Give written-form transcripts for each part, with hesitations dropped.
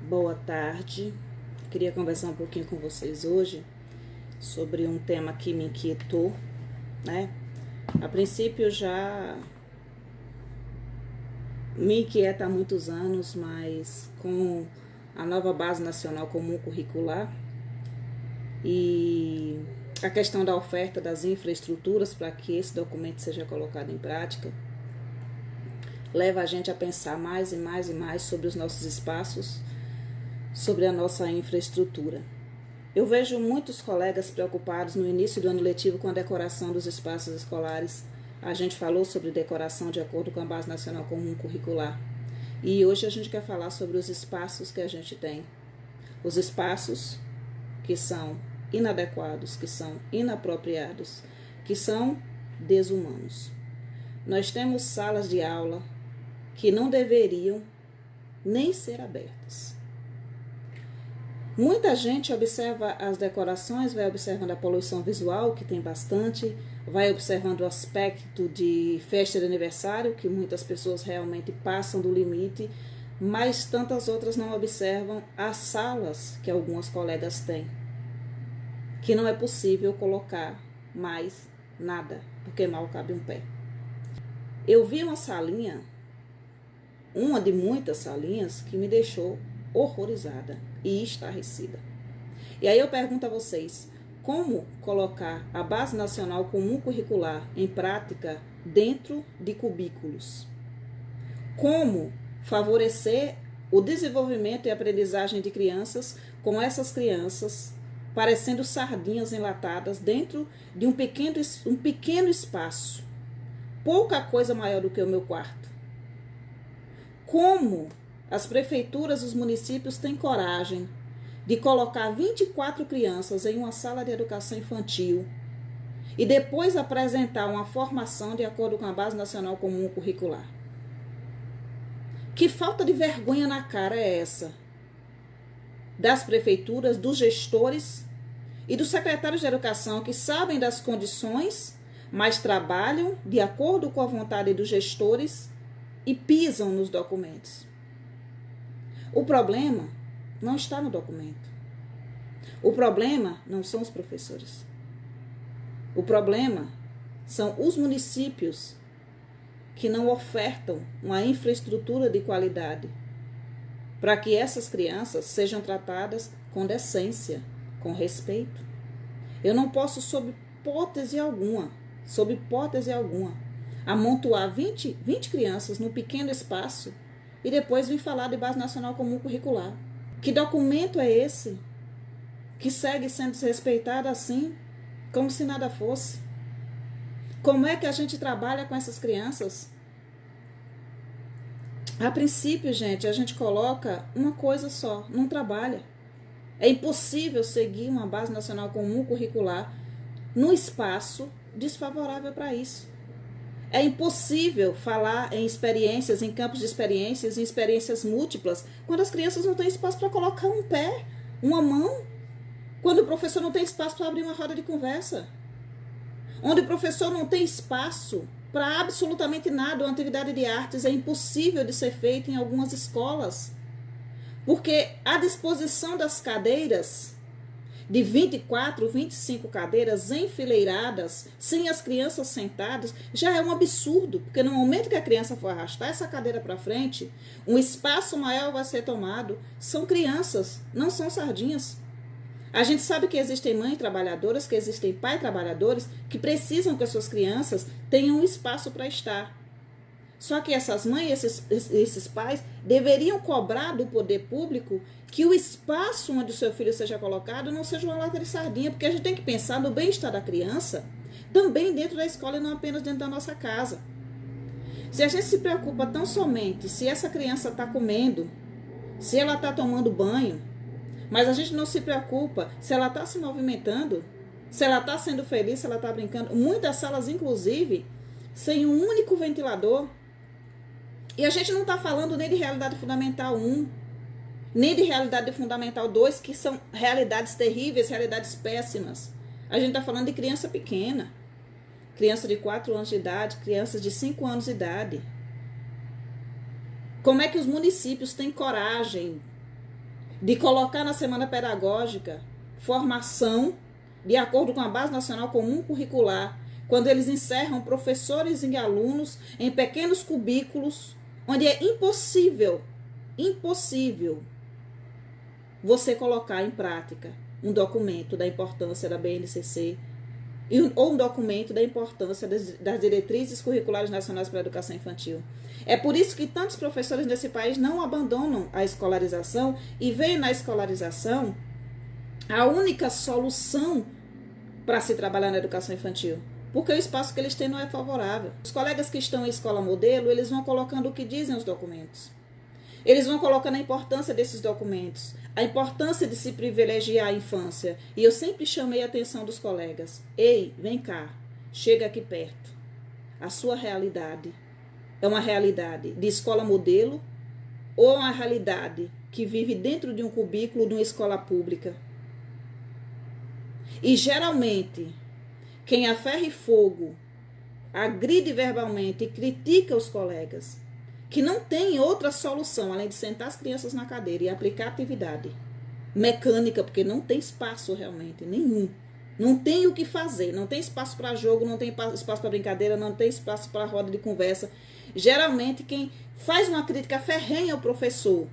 Boa tarde. Queria conversar um pouquinho com vocês hoje sobre um tema que me inquietou, né? A princípio já me inquieta há muitos anos, mas com a nova Base Nacional Comum Curricular e a questão da oferta das infraestruturas para que esse documento seja colocado em prática, leva a gente a pensar mais e mais e mais sobre os nossos espaços, sobre a nossa infraestrutura. Eu vejo muitos colegas preocupados no início do ano letivo com a decoração dos espaços escolares. A gente falou sobre decoração de acordo com a Base Nacional Comum Curricular. E hoje a gente quer falar sobre os espaços que a gente tem. Os espaços que são inadequados, que são inapropriados, que são desumanos. Nós temos salas de aula que não deveriam nem ser abertas. Muita gente observa as decorações, vai observando a poluição visual, que tem bastante, vai observando o aspecto de festa de aniversário, que muitas pessoas realmente passam do limite, mas tantas outras não observam as salas que algumas colegas têm, que não é possível colocar mais nada, porque mal cabe um pé. Eu vi uma salinha, uma de muitas salinhas, que me deixou horrorizada e estarrecida. E aí eu pergunto a vocês, como colocar a Base Nacional Comum Curricular em prática dentro de cubículos? Como favorecer o desenvolvimento e aprendizagem de crianças com essas crianças parecendo sardinhas enlatadas dentro de um pequeno espaço, pouca coisa maior do que o meu quarto? Como as prefeituras, os municípios têm coragem de colocar 24 crianças em uma sala de educação infantil e depois apresentar uma formação de acordo com a Base Nacional Comum Curricular? Que falta de vergonha na cara é essa? Das prefeituras, dos gestores e dos secretários de educação que sabem das condições, mas trabalham de acordo com a vontade dos gestores e pisam nos documentos. O problema não está no documento. O problema não são os professores. O problema são os municípios que não ofertam uma infraestrutura de qualidade para que essas crianças sejam tratadas com decência, com respeito. Eu não posso, sob hipótese alguma, amontoar 20 crianças num pequeno espaço e depois vir falar de Base Nacional Comum Curricular. Que documento é esse que segue sendo desrespeitado assim, como se nada fosse? Como é que a gente trabalha com essas crianças? A princípio, gente, a gente coloca uma coisa só, não trabalha. É impossível seguir uma Base Nacional Comum Curricular num espaço desfavorável para isso. É impossível falar em experiências, em campos de experiências, em experiências múltiplas, quando as crianças não têm espaço para colocar um pé, uma mão, quando o professor não tem espaço para abrir uma roda de conversa, onde o professor não tem espaço para absolutamente nada. Uma atividade de artes é impossível de ser feita em algumas escolas, porque a disposição das cadeiras, de 24, 25 cadeiras enfileiradas, sem as crianças sentadas, já é um absurdo, porque no momento que a criança for arrastar essa cadeira para frente, um espaço maior vai ser tomado. São crianças, não são sardinhas. A gente sabe que existem mães trabalhadoras, que existem pais trabalhadores, que precisam que as suas crianças tenham um espaço para estar. Só que essas mães, esses pais, deveriam cobrar do poder público que o espaço onde o seu filho seja colocado não seja uma lata de sardinha, porque a gente tem que pensar no bem-estar da criança também dentro da escola e não apenas dentro da nossa casa. Se a gente se preocupa tão somente se essa criança está comendo, se ela está tomando banho, mas a gente não se preocupa se ela está se movimentando, se ela está sendo feliz, se ela está brincando. Muitas salas, inclusive, sem um único ventilador. E a gente não está falando nem de realidade fundamental 1, nem de realidade fundamental 2, que são realidades terríveis, realidades péssimas. A gente está falando de criança pequena, criança de 4 anos de idade, crianças de 5 anos de idade. Como é que os municípios têm coragem de colocar na semana pedagógica formação de acordo com a Base Nacional Comum Curricular, quando eles encerram professores e alunos em pequenos cubículos, onde é impossível você colocar em prática um documento da importância da BNCC ou um documento da importância das diretrizes curriculares nacionais para a educação infantil. É por isso que tantos professores nesse país não abandonam a escolarização e veem na escolarização a única solução para se trabalhar na educação infantil, porque o espaço que eles têm não é favorável. Os colegas que estão em escola modelo, eles vão colocando o que dizem os documentos. Eles vão colocando a importância desses documentos, a importância de se privilegiar a infância. E eu sempre chamei a atenção dos colegas. Ei, vem cá, chega aqui perto. A sua realidade é uma realidade de escola modelo ou uma realidade que vive dentro de um cubículo de uma escola pública? E geralmente, quem a ferro e fogo agride verbalmente e critica os colegas, que não tem outra solução além de sentar as crianças na cadeira e aplicar atividade mecânica, porque não tem espaço realmente, nenhum. Não tem o que fazer, não tem espaço para jogo, não tem espaço para brincadeira, não tem espaço para roda de conversa. Geralmente quem faz uma crítica ferrenha ao professor,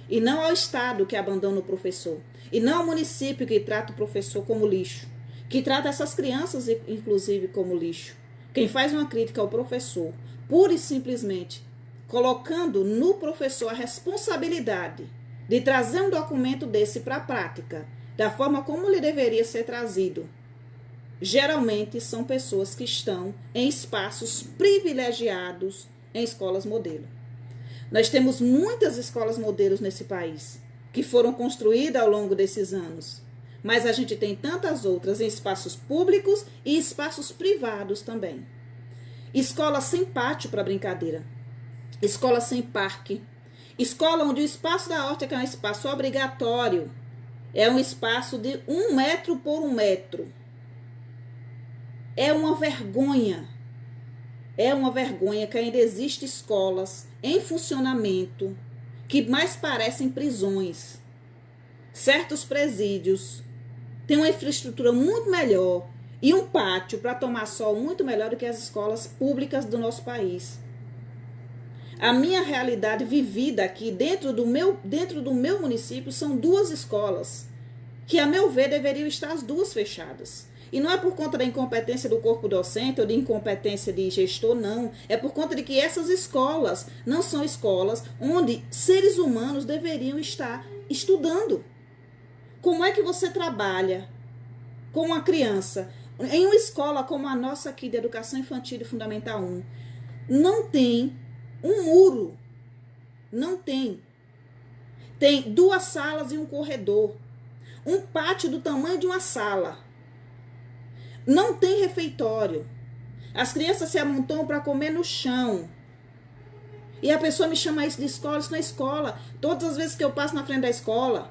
e não ao Estado que abandona o professor, e não ao município que trata o professor como lixo, que trata essas crianças inclusive como lixo. Quem faz uma crítica ao professor, pura e simplesmente colocando no professor a responsabilidade de trazer um documento desse para a prática, da forma como ele deveria ser trazido, geralmente são pessoas que estão em espaços privilegiados em escolas modelo. Nós temos muitas escolas modelos nesse país, que foram construídas ao longo desses anos, mas a gente tem tantas outras em espaços públicos e espaços privados também. Escola sem pátio para brincadeira, escola sem parque, escola onde o espaço da horta, que é um espaço obrigatório, é um espaço de 1 metro por 1 metro. É uma vergonha que ainda existem escolas em funcionamento que mais parecem prisões. Certos presídios têm uma infraestrutura muito melhor e um pátio para tomar sol muito melhor do que as escolas públicas do nosso país. A minha realidade vivida aqui dentro do meu município são 2 escolas que, a meu ver, deveriam estar as 2 fechadas. E não é por conta da incompetência do corpo docente ou de incompetência de gestor, não. É por conta de que essas escolas não são escolas onde seres humanos deveriam estar estudando. Como é que você trabalha com uma criança em uma escola como a nossa aqui de Educação Infantil e Fundamental 1? Não tem um muro. Não tem. Tem 2 salas e um corredor. Um pátio do tamanho de uma sala. Não tem refeitório. As crianças se amontoam para comer no chão. E a pessoa me chama isso de escola, isso não é escola. Todas as vezes que eu passo na frente da escola,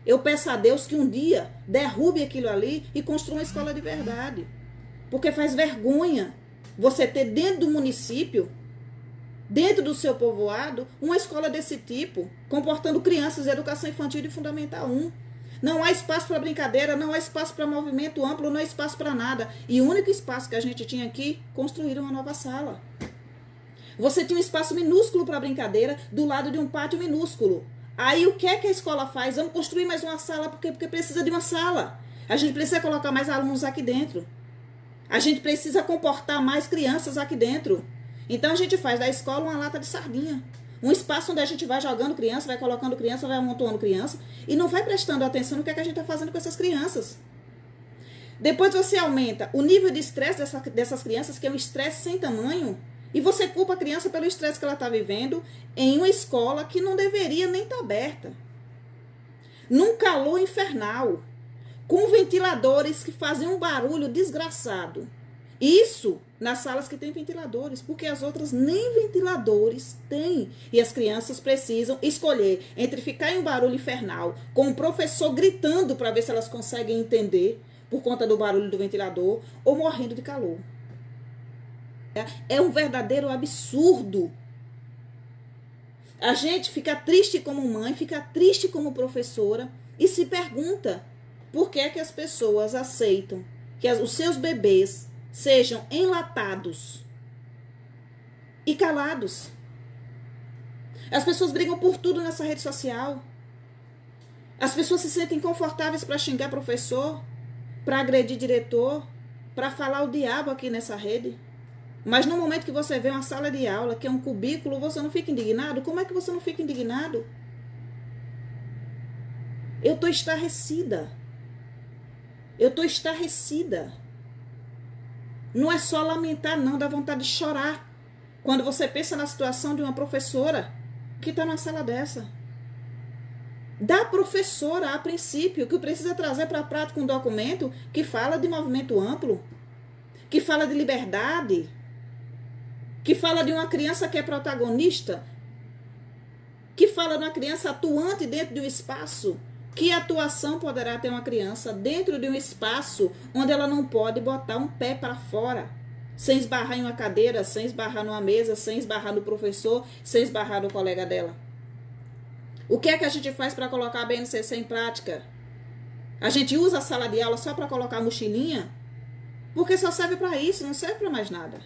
eu peço a Deus que um dia derrube aquilo ali e construa uma escola de verdade. Porque faz vergonha você ter dentro do município, dentro do seu povoado, uma escola desse tipo, comportando crianças de educação infantil de Fundamental 1. Não há espaço para brincadeira, não há espaço para movimento amplo, não há espaço para nada. E o único espaço que a gente tinha aqui, construíram uma nova sala. Você tinha um espaço minúsculo para brincadeira, do lado de um pátio minúsculo. Aí o que é que a escola faz? Vamos construir mais uma sala, porque precisa de uma sala. A gente precisa colocar mais alunos aqui dentro. A gente precisa comportar mais crianças aqui dentro. Então a gente faz da escola uma lata de sardinha. Um espaço onde a gente vai jogando criança, vai colocando criança, vai amontoando criança e não vai prestando atenção no que é que a gente está fazendo com essas crianças. Depois você aumenta o nível de estresse dessas crianças, que é um estresse sem tamanho, e você culpa a criança pelo estresse que ela está vivendo em uma escola que não deveria nem estar aberta. Num calor infernal, com ventiladores que fazem um barulho desgraçado. Isso nas salas que tem ventiladores, porque as outras nem ventiladores têm. E as crianças precisam escolher entre ficar em um barulho infernal, com o professor gritando para ver se elas conseguem entender, por conta do barulho do ventilador, ou morrendo de calor. É um verdadeiro absurdo. A gente fica triste como mãe, fica triste como professora e se pergunta por que é que as pessoas aceitam que os seus bebês sejam enlatados e calados. As pessoas brigam por tudo nessa rede social. As pessoas se sentem confortáveis para xingar professor, para agredir diretor, para falar o diabo aqui nessa rede. Mas no momento que você vê uma sala de aula, que é um cubículo, você não fica indignado? Como é que você não fica indignado? Eu estou estarrecida. Eu estou estarrecida. Não é só lamentar, não, dá vontade de chorar. Quando você pensa na situação de uma professora que está numa sala dessa. Da professora, a princípio, que precisa trazer para a prática um documento que fala de movimento amplo, que fala de liberdade, que fala de uma criança que é protagonista, que fala de uma criança atuante dentro de um espaço. Que atuação poderá ter uma criança dentro de um espaço onde ela não pode botar um pé para fora, sem esbarrar em uma cadeira, sem esbarrar numa mesa, sem esbarrar no professor, sem esbarrar no colega dela? O que é que a gente faz para colocar a BNCC em prática? A gente usa a sala de aula só para colocar a mochilinha? Porque só serve para isso, não serve para mais nada.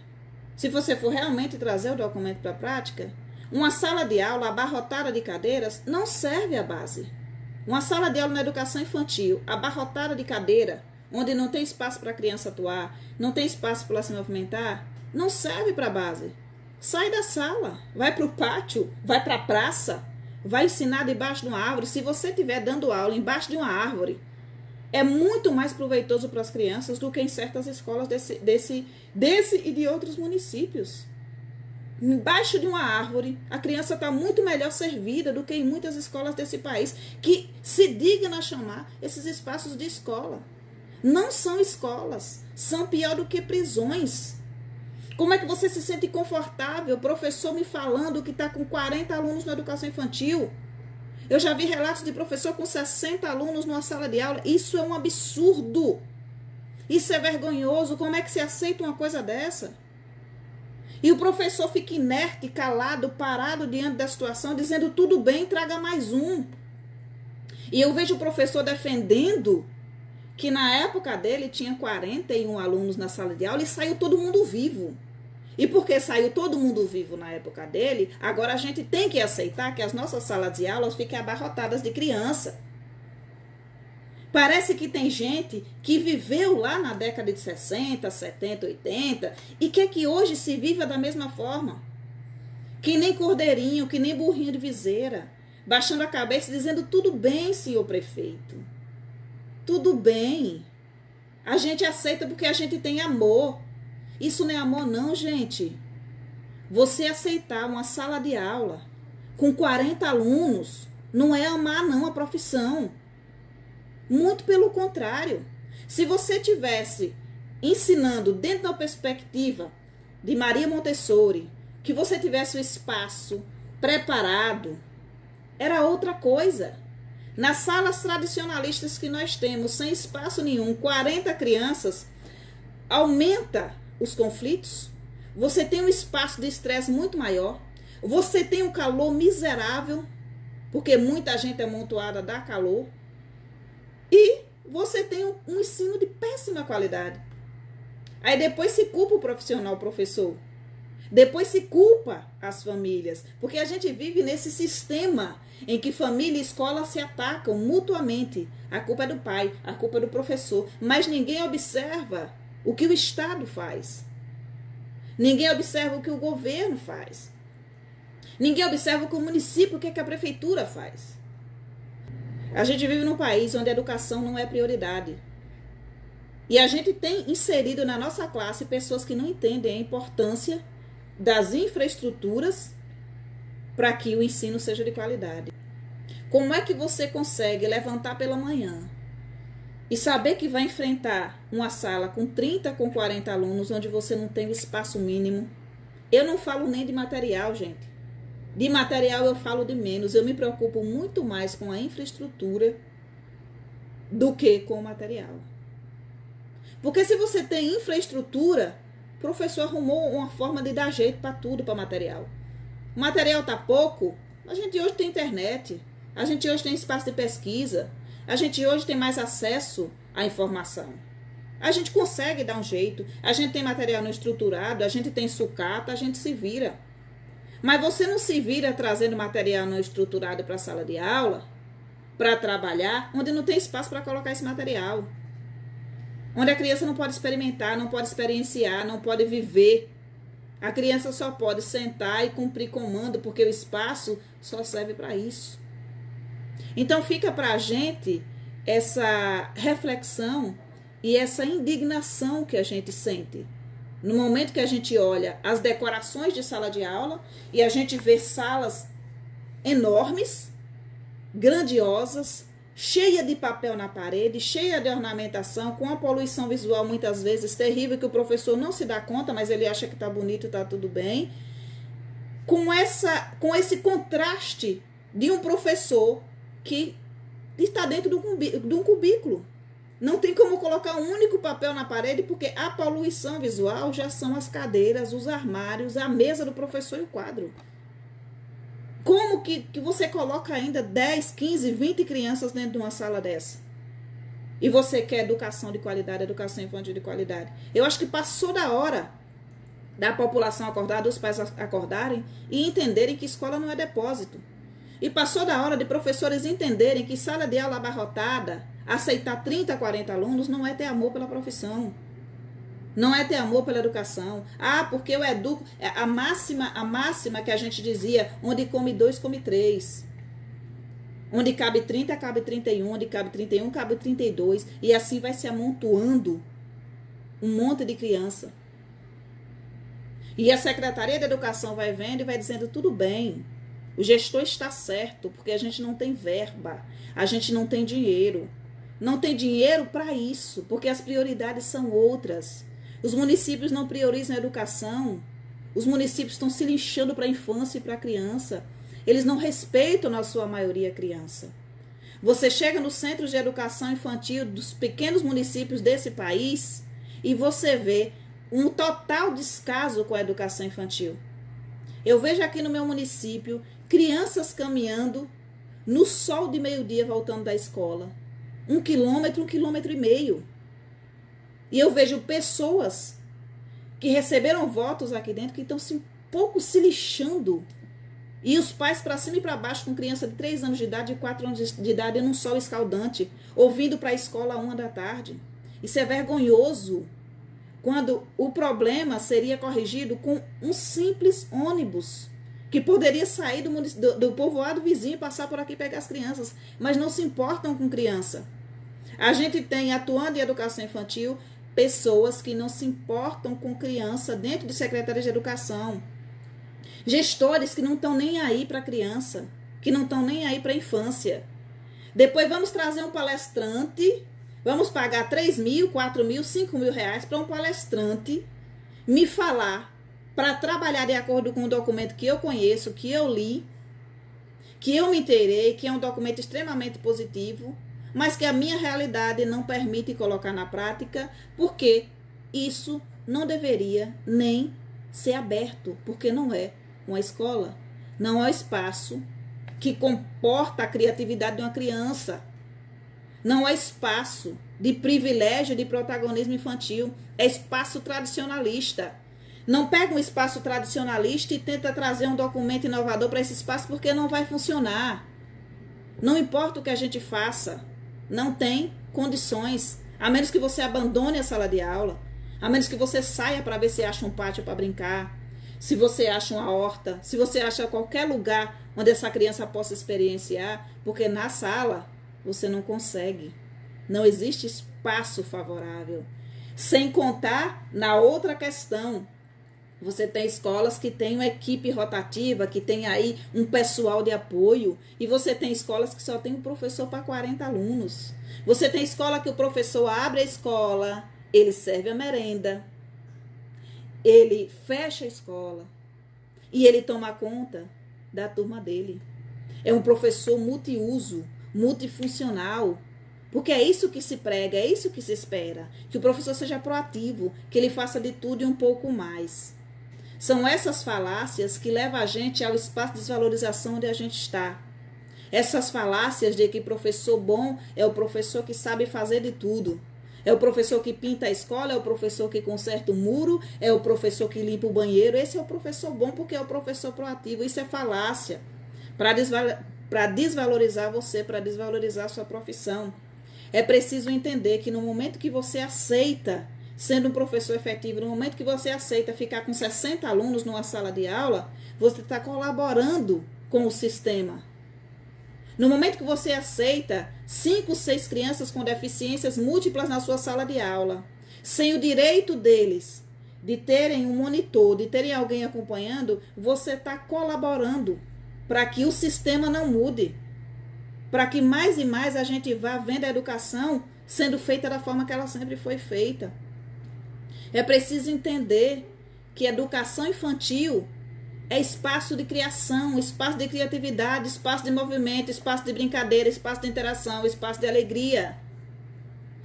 Se você for realmente trazer o documento para a prática, uma sala de aula abarrotada de cadeiras não serve à base. Uma sala de aula na educação infantil, abarrotada de cadeira, onde não tem espaço para a criança atuar, não tem espaço para ela se movimentar, não serve para a base. Sai da sala, vai para o pátio, vai para a praça, vai ensinar debaixo de uma árvore. Se você estiver dando aula embaixo de uma árvore, é muito mais proveitoso para as crianças do que em certas escolas desse e de outros municípios. Embaixo de uma árvore, a criança está muito melhor servida do que em muitas escolas desse país, que se dignam a chamar esses espaços de escola. Não são escolas, são pior do que prisões. Como é que você se sente confortável, professor me falando que está com 40 alunos na educação infantil? Eu já vi relatos de professor com 60 alunos numa sala de aula. Isso é um absurdo. Isso é vergonhoso. Como é que se aceita uma coisa dessa? E o professor fica inerte, calado, parado diante da situação, dizendo tudo bem, traga mais um. E eu vejo o professor defendendo que na época dele tinha 41 alunos na sala de aula e saiu todo mundo vivo. E porque saiu todo mundo vivo na época dele, agora a gente tem que aceitar que as nossas salas de aula fiquem abarrotadas de criança. Parece que tem gente que viveu lá na década de 60, 70, 80 e quer que hoje se viva da mesma forma. Que nem cordeirinho, que nem burrinho de viseira, baixando a cabeça e dizendo tudo bem, senhor prefeito. Tudo bem. A gente aceita porque a gente tem amor. Isso não é amor não, gente. Você aceitar uma sala de aula com 40 alunos não é amar não a profissão. Muito pelo contrário. Se você tivesse ensinando dentro da perspectiva de Maria Montessori, que você tivesse o espaço preparado, era outra coisa. Nas salas tradicionalistas que nós temos, sem espaço nenhum, 40 crianças, aumenta os conflitos, você tem um espaço de estresse muito maior, você tem um calor miserável, porque muita gente amontoada dá calor, e você tem um ensino de péssima qualidade. Aí depois se culpa o profissional, o professor. Depois se culpa as famílias. Porque a gente vive nesse sistema em que família e escola se atacam mutuamente. A culpa é do pai, a culpa é do professor. Mas ninguém observa o que o Estado faz. Ninguém observa o que o governo faz. Ninguém observa o que o município, o que a prefeitura faz. A gente vive num país onde a educação não é prioridade. E a gente tem inserido na nossa classe pessoas que não entendem a importância das infraestruturas para que o ensino seja de qualidade. Como é que você consegue levantar pela manhã e saber que vai enfrentar uma sala com 30, com 40 alunos, onde você não tem o espaço mínimo? Eu não falo nem de material, gente. De material eu falo de menos. Eu me preocupo muito mais com a infraestrutura do que com o material. Porque se você tem infraestrutura, o professor arrumou uma forma de dar jeito para tudo, para material. O material tá pouco, A gente hoje tem internet, a gente hoje tem espaço de pesquisa, a gente hoje tem mais acesso à informação. A gente consegue dar um jeito, a gente tem material não estruturado, a gente tem sucata, a gente se vira. Mas você não se vira trazendo material não estruturado para a sala de aula, para trabalhar, onde não tem espaço para colocar esse material. Onde a criança não pode experimentar, não pode experienciar, não pode viver. A criança só pode sentar e cumprir comando, porque o espaço só serve para isso. Então fica para a gente essa reflexão e essa indignação que a gente sente. No momento que a gente olha as decorações de sala de aula e a gente vê salas enormes, grandiosas, cheia de papel na parede, cheia de ornamentação, com a poluição visual muitas vezes terrível, que o professor não se dá conta, mas ele acha que está bonito e está tudo bem. Com esse contraste de um professor que está dentro de um cubículo. Não tem como colocar um único papel na parede, porque a poluição visual já são as cadeiras, os armários, a mesa do professor e o quadro. Como que você coloca ainda 10, 15, 20 crianças dentro de uma sala dessa? E você quer educação de qualidade, educação infantil de qualidade? Eu acho que passou da hora da população acordar, dos pais acordarem e entenderem que escola não é depósito. E passou da hora de professores entenderem que sala de aula abarrotada, aceitar 30, 40 alunos, não é ter amor pela profissão. Não é ter amor pela educação. Ah, porque eu educo. A máxima que a gente dizia, onde come 2, come 3. Onde cabe 30, cabe 31. Onde cabe 31, cabe 32. E assim vai se amontoando um monte de criança. E a Secretaria de Educação vai vendo e vai dizendo, tudo bem. O gestor está certo, porque a gente não tem verba. A gente não tem dinheiro. Não tem dinheiro para isso, porque as prioridades são outras. Os municípios não priorizam a educação. Os municípios estão se lixando para a infância e para a criança. Eles não respeitam, na sua maioria, a criança. Você chega no centro de educação infantil dos pequenos municípios desse país e você vê um total descaso com a educação infantil. Eu vejo aqui no meu município crianças caminhando no sol de meio-dia voltando da escola. 1 quilômetro, 1,5 quilômetros. E eu vejo pessoas que receberam votos aqui dentro que estão um pouco se lixando. E os pais para cima e para baixo com criança de 3 anos de idade, de 4 anos de idade, num sol escaldante, ouvindo para a escola à 1 da tarde. Isso é vergonhoso. Quando o problema seria corrigido com um simples ônibus, que poderia sair do povoado vizinho e passar por aqui e pegar as crianças. Mas não se importam com criança. A gente tem, atuando em educação infantil, pessoas que não se importam com criança dentro de secretarias de educação. Gestores que não estão nem aí para a criança, que não estão nem aí para a infância. Depois vamos trazer um palestrante, vamos pagar 3 mil, 4 mil, 5 mil reais para um palestrante me falar, para trabalhar de acordo com um documento que eu conheço, que eu li, que eu me inteirei, que é um documento extremamente positivo, mas que a minha realidade não permite colocar na prática, porque isso não deveria nem ser aberto, porque não é uma escola, não é um espaço que comporta a criatividade de uma criança, não é espaço de privilégio de protagonismo infantil, é espaço tradicionalista. Não pega um espaço tradicionalista e tenta trazer um documento inovador para esse espaço, porque não vai funcionar. Não importa o que a gente faça, não tem condições, a menos que você abandone a sala de aula, a menos que você saia para ver se acha um pátio para brincar, se você acha uma horta, se você acha qualquer lugar onde essa criança possa experienciar, porque na sala você não consegue, não existe espaço favorável. Sem contar na outra questão, você tem escolas que têm uma equipe rotativa, que tem aí um pessoal de apoio, e você tem escolas que só tem um professor para 40 alunos. Você tem escola que o professor abre a escola, ele serve a merenda, ele fecha a escola e ele toma conta da turma dele. É um professor multiuso, multifuncional, porque é isso que se prega, é isso que se espera, que o professor seja proativo, que ele faça de tudo e um pouco mais. São essas falácias que levam a gente ao espaço de desvalorização onde a gente está. Essas falácias de que professor bom é o professor que sabe fazer de tudo. É o professor que pinta a escola, é o professor que conserta o muro, é o professor que limpa o banheiro. Esse é o professor bom porque é o professor proativo. Isso é falácia. Para desvalorizar você, para desvalorizar a sua profissão. É preciso entender que no momento que você aceita, sendo um professor efetivo, no momento que você aceita ficar com 60 alunos numa sala de aula, você está colaborando com o sistema. No momento que você aceita 5, 6 crianças com deficiências múltiplas na sua sala de aula, sem o direito deles de terem um monitor, de terem alguém acompanhando, você está colaborando para que o sistema não mude. Para que mais e mais a gente vá vendo a educação sendo feita da forma que ela sempre foi feita. É preciso entender que educação infantil é espaço de criação, espaço de criatividade, espaço de movimento, espaço de brincadeira, espaço de interação, espaço de alegria.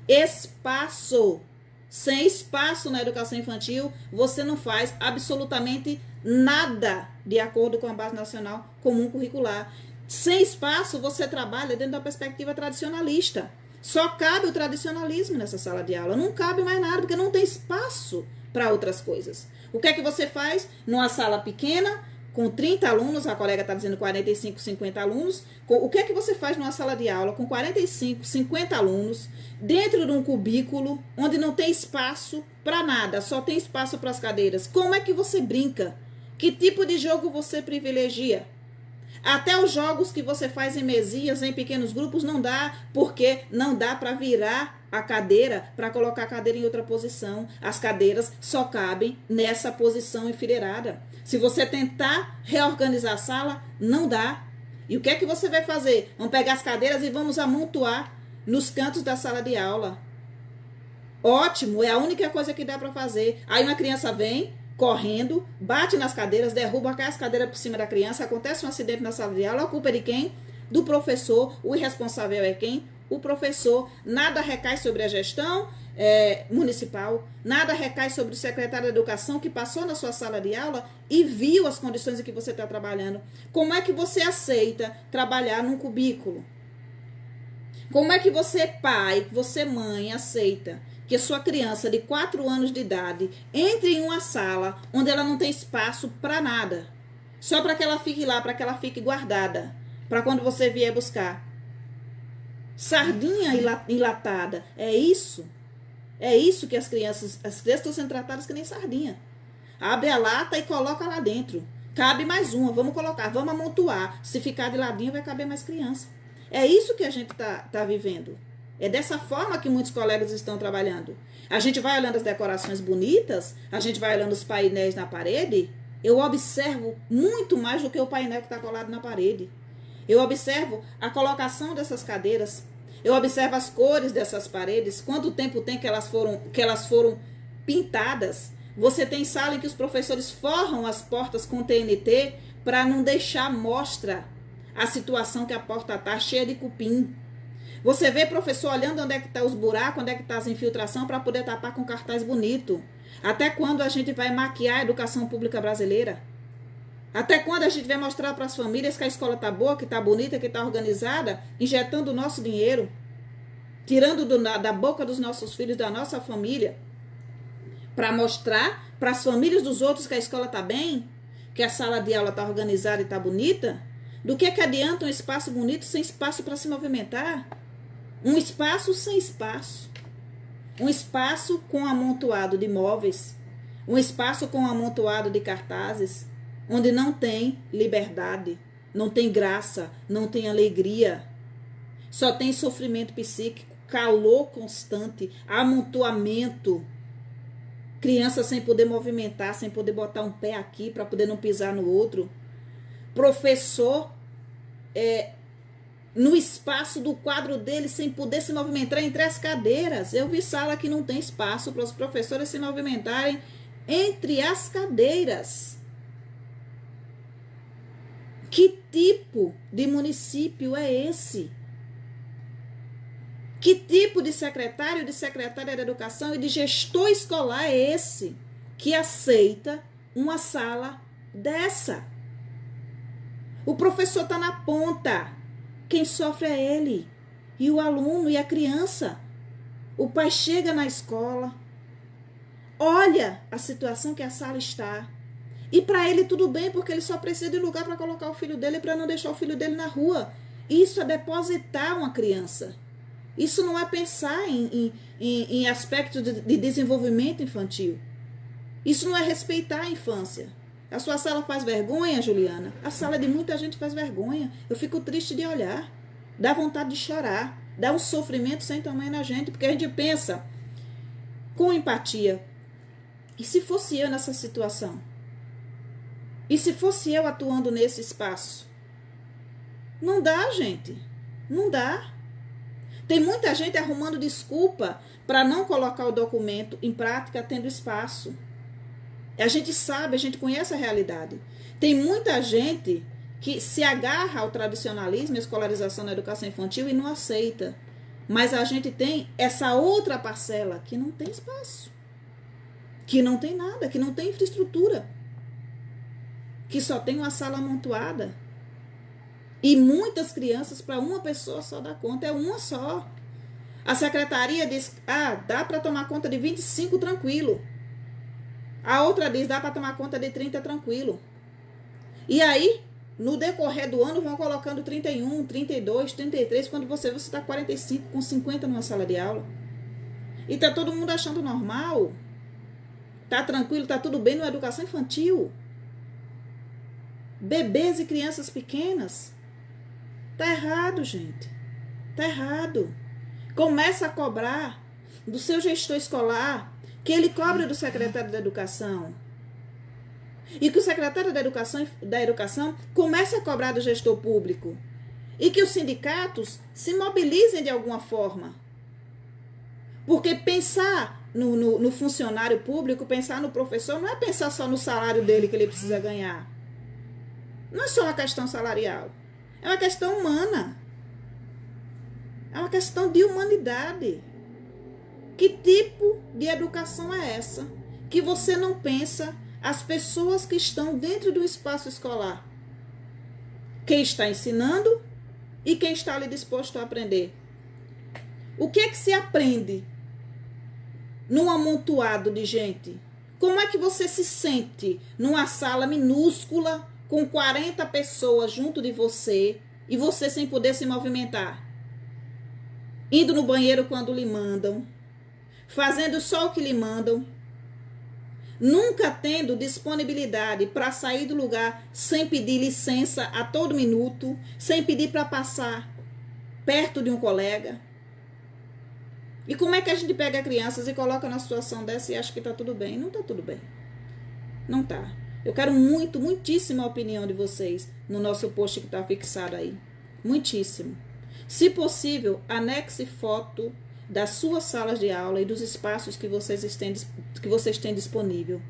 Espaço. Sem espaço na educação infantil, você não faz absolutamente nada de acordo com a Base Nacional Comum Curricular. Sem espaço, você trabalha dentro da perspectiva tradicionalista. Só cabe o tradicionalismo nessa sala de aula. Não cabe mais nada, porque não tem espaço para outras coisas. O que é que você faz numa sala pequena, com 30 alunos, a colega está dizendo 45, 50 alunos. O que é que você faz numa sala de aula com 45, 50 alunos, dentro de um cubículo, onde não tem espaço para nada, só tem espaço para as cadeiras? Como é que você brinca? Que tipo de jogo você privilegia? Até os jogos que você faz em mesinhas, em pequenos grupos, não dá, porque não dá para virar a cadeira, para colocar a cadeira em outra posição. As cadeiras só cabem nessa posição enfileirada. Se você tentar reorganizar a sala, não dá. E o que é que você vai fazer? Vamos pegar as cadeiras e vamos amontoar nos cantos da sala de aula. Ótimo, é a única coisa que dá para fazer. Aí uma criança vem correndo, bate nas cadeiras, derruba, cai as cadeiras por cima da criança, acontece um acidente na sala de aula, a culpa é de quem? Do professor. O irresponsável é quem? O professor. Nada recai sobre a gestão municipal, nada recai sobre o secretário de educação que passou na sua sala de aula e viu as condições em que você está trabalhando. Como é que você aceita trabalhar num cubículo? Como é que você, pai, você, mãe, aceita que sua criança de 4 anos de idade entre em uma sala onde ela não tem espaço para nada, só para que ela fique lá, para que ela fique guardada, para quando você vier buscar? Sardinha enlatada, é isso? É isso que as crianças estão sendo tratadas que nem sardinha. Abre a lata e coloca lá dentro. Cabe mais uma, vamos colocar, vamos amontoar. Se ficar de ladinho vai caber mais criança. É isso que a gente tá vivendo. É dessa forma que muitos colegas estão trabalhando. A gente vai olhando as decorações bonitas, a gente vai olhando os painéis na parede. Eu observo muito mais do que o painel que está colado na parede. Eu observo a colocação dessas cadeiras. Eu observo as cores dessas paredes. Quanto tempo tem que elas foram pintadas. Você tem sala em que os professores forram as portas com TNT para não deixar mostra a situação que a porta está cheia de cupim. Você vê professor olhando onde é que está os buracos, onde é que está as infiltrações para poder tapar com cartaz bonito. Até quando a gente vai maquiar a educação pública brasileira? Até quando a gente vai mostrar para as famílias que a escola está boa, que está bonita, que está organizada, injetando o nosso dinheiro, tirando da boca dos nossos filhos, da nossa família, para mostrar para as famílias dos outros que a escola está bem, que a sala de aula está organizada e está bonita? Do que adianta um espaço bonito sem espaço para se movimentar? Um espaço sem espaço. Um espaço com amontoado de móveis. Um espaço com amontoado de cartazes. Onde não tem liberdade, não tem graça, não tem alegria. Só tem sofrimento psíquico, calor constante, amontoamento. Criança sem poder movimentar, sem poder botar um pé aqui para poder não pisar no outro. Professor no espaço do quadro dele sem poder se movimentar entre as cadeiras. Eu vi sala que não tem espaço para os professores se movimentarem entre as cadeiras. Que tipo de município é esse? Que tipo de secretário, de secretária de educação e de gestor escolar é esse que aceita uma sala dessa? O professor está na ponta. Quem sofre é ele. E o aluno e a criança. O pai chega na escola, olha a situação que a sala está. E para ele tudo bem, porque ele só precisa de lugar para colocar o filho dele, para não deixar o filho dele na rua. Isso é depositar uma criança. Isso não é pensar em aspectos de desenvolvimento infantil. Isso não é respeitar a infância. A sua sala faz vergonha, Juliana? A sala de muita gente faz vergonha. Eu fico triste de olhar. Dá vontade de chorar. Dá um sofrimento sem tamanho na gente, porque a gente pensa com empatia. E se fosse eu nessa situação? E se fosse eu atuando nesse espaço? Não dá, gente. Não dá. Tem muita gente arrumando desculpa para não colocar o documento em prática tendo espaço. A gente sabe, a gente conhece a realidade. Tem muita gente que se agarra ao tradicionalismo, a escolarização na educação infantil e não aceita. Mas a gente tem essa outra parcela que não tem espaço, que não tem nada, que não tem infraestrutura, que só tem uma sala amontoada. E muitas crianças para uma pessoa só dá conta, é uma só. A secretaria diz, dá para tomar conta de 25 tranquilo. A outra diz, dá para tomar conta de 30 tranquilo. E aí, no decorrer do ano, vão colocando 31, 32, 33, quando você está 45, com 50 numa sala de aula. E tá todo mundo achando normal. Tá tranquilo, tá tudo bem na educação infantil. Bebês e crianças pequenas. Tá errado, gente. Tá errado. Começa a cobrar do seu gestor escolar, que ele cobra do secretário da educação. E que o secretário da educação comece a cobrar do gestor público. E que os sindicatos se mobilizem de alguma forma. Porque pensar no funcionário público, pensar no professor, não é pensar só no salário dele que ele precisa ganhar. Não é só uma questão salarial. É uma questão humana. É uma questão de humanidade. Que tipo de educação é essa? Que você não pensa as pessoas que estão dentro do espaço escolar. Quem está ensinando e quem está ali disposto a aprender. O que é que se aprende num amontoado de gente? Como é que você se sente numa sala minúscula com 40 pessoas junto de você e você sem poder se movimentar? Indo no banheiro quando lhe mandam, fazendo só o que lhe mandam, nunca tendo disponibilidade para sair do lugar sem pedir licença a todo minuto, sem pedir para passar perto de um colega. E como é que a gente pega crianças e coloca na situação dessa e acha que está tudo bem? Não está tudo bem. Não está. Eu quero muitíssima opinião de vocês no nosso post que está fixado aí. Muitíssimo. Se possível, anexe foto das suas salas de aula e dos espaços que vocês têm disponível.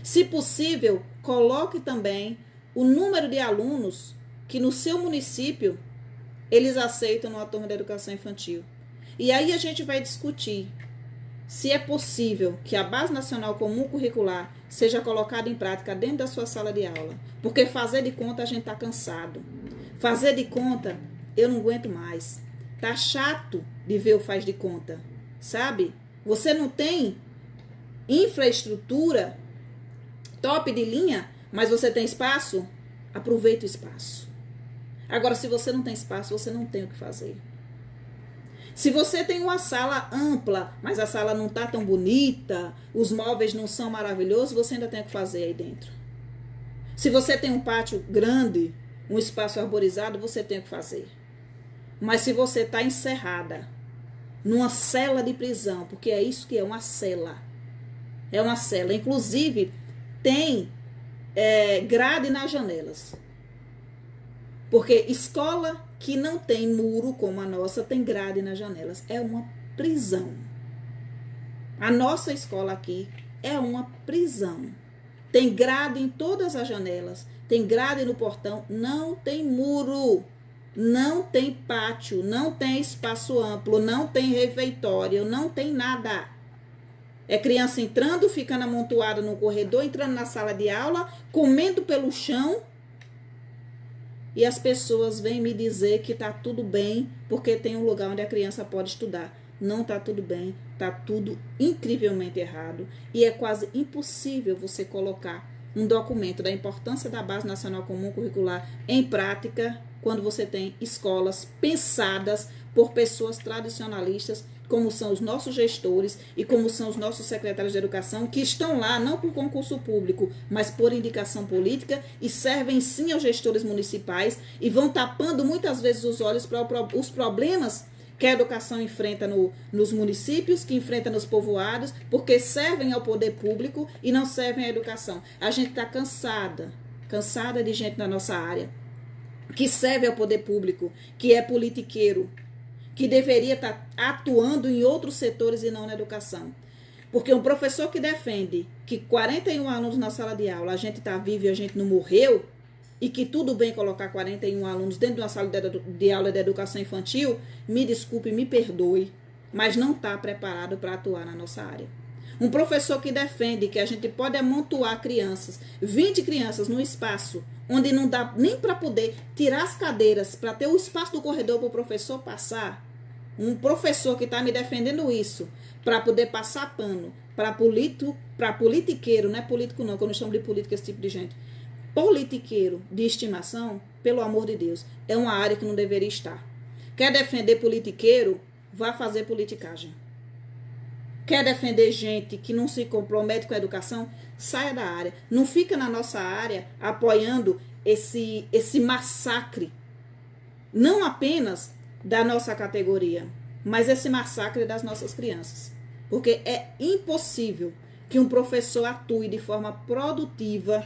Se possível, coloque também o número de alunos que no seu município eles aceitam numa turma de educação infantil. E aí a gente vai discutir se é possível que a Base Nacional Comum Curricular seja colocada em prática dentro da sua sala de aula. Porque fazer de conta a gente está cansado. Fazer de conta eu não aguento mais. Tá chato de ver o faz de conta, sabe? Você não tem infraestrutura top de linha, mas você tem espaço? Aproveita o espaço. Agora, se você não tem espaço, você não tem o que fazer. Se você tem uma sala ampla, mas a sala não tá tão bonita, os móveis não são maravilhosos, você ainda tem o que fazer aí dentro. Se você tem um pátio grande, um espaço arborizado, você tem o que fazer. Mas se você está encerrada numa cela de prisão, porque é isso que é uma cela. É uma cela. Inclusive, tem grade nas janelas. Porque escola que não tem muro como a nossa tem grade nas janelas. É uma prisão. A nossa escola aqui é uma prisão. Tem grade em todas as janelas. Tem grade no portão. Não tem muro. Não tem pátio, não tem espaço amplo, não tem refeitório, não tem nada. É criança entrando, ficando amontoada no corredor, entrando na sala de aula, comendo pelo chão. E as pessoas vêm me dizer que tá tudo bem, porque tem um lugar onde a criança pode estudar. Não tá tudo bem, tá tudo incrivelmente errado. E é quase impossível você colocar um documento da importância da Base Nacional Comum Curricular em prática quando você tem escolas pensadas por pessoas tradicionalistas, como são os nossos gestores e como são os nossos secretários de educação, que estão lá não por concurso público, mas por indicação política e servem sim aos gestores municipais e vão tapando muitas vezes os olhos para os problemas que a educação enfrenta nos municípios, que enfrenta nos povoados, porque servem ao poder público e não servem à educação. A gente está cansada de gente na nossa área, que serve ao poder público, que é politiqueiro, que deveria estar atuando em outros setores e não na educação. Porque um professor que defende que 41 alunos na sala de aula, a gente está vivo e a gente não morreu, e que tudo bem colocar 41 alunos dentro de uma sala de aula de educação infantil, me desculpe, me perdoe, mas não está preparado para atuar na nossa área. Um professor que defende que a gente pode amontoar crianças, 20 crianças num espaço onde não dá nem para poder tirar as cadeiras, para ter o espaço do corredor para o professor passar, um professor que está me defendendo isso, para poder passar pano, para politiqueiro, não é político não, que eu não chamo de política esse tipo de gente, politiqueiro de estimação, pelo amor de Deus, é uma área que não deveria estar. Quer defender politiqueiro, vá fazer politicagem. Quer defender gente que não se compromete com a educação, saia da área. Não fica na nossa área apoiando esse massacre, não apenas da nossa categoria, mas esse massacre das nossas crianças. Porque é impossível que um professor atue de forma produtiva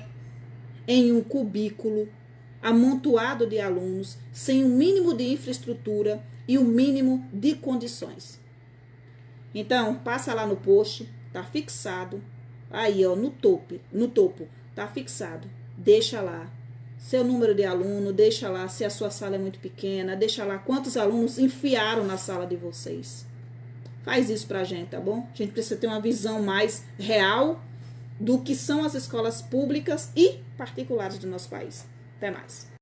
em um cubículo amontoado de alunos, sem o mínimo de infraestrutura e o mínimo de condições. Então, passa lá no post, tá fixado, aí ó, no topo, tá fixado, deixa lá seu número de aluno, deixa lá se a sua sala é muito pequena, deixa lá quantos alunos enfiaram na sala de vocês. Faz isso pra gente, tá bom? A gente precisa ter uma visão mais real do que são as escolas públicas e particulares do nosso país. Até mais.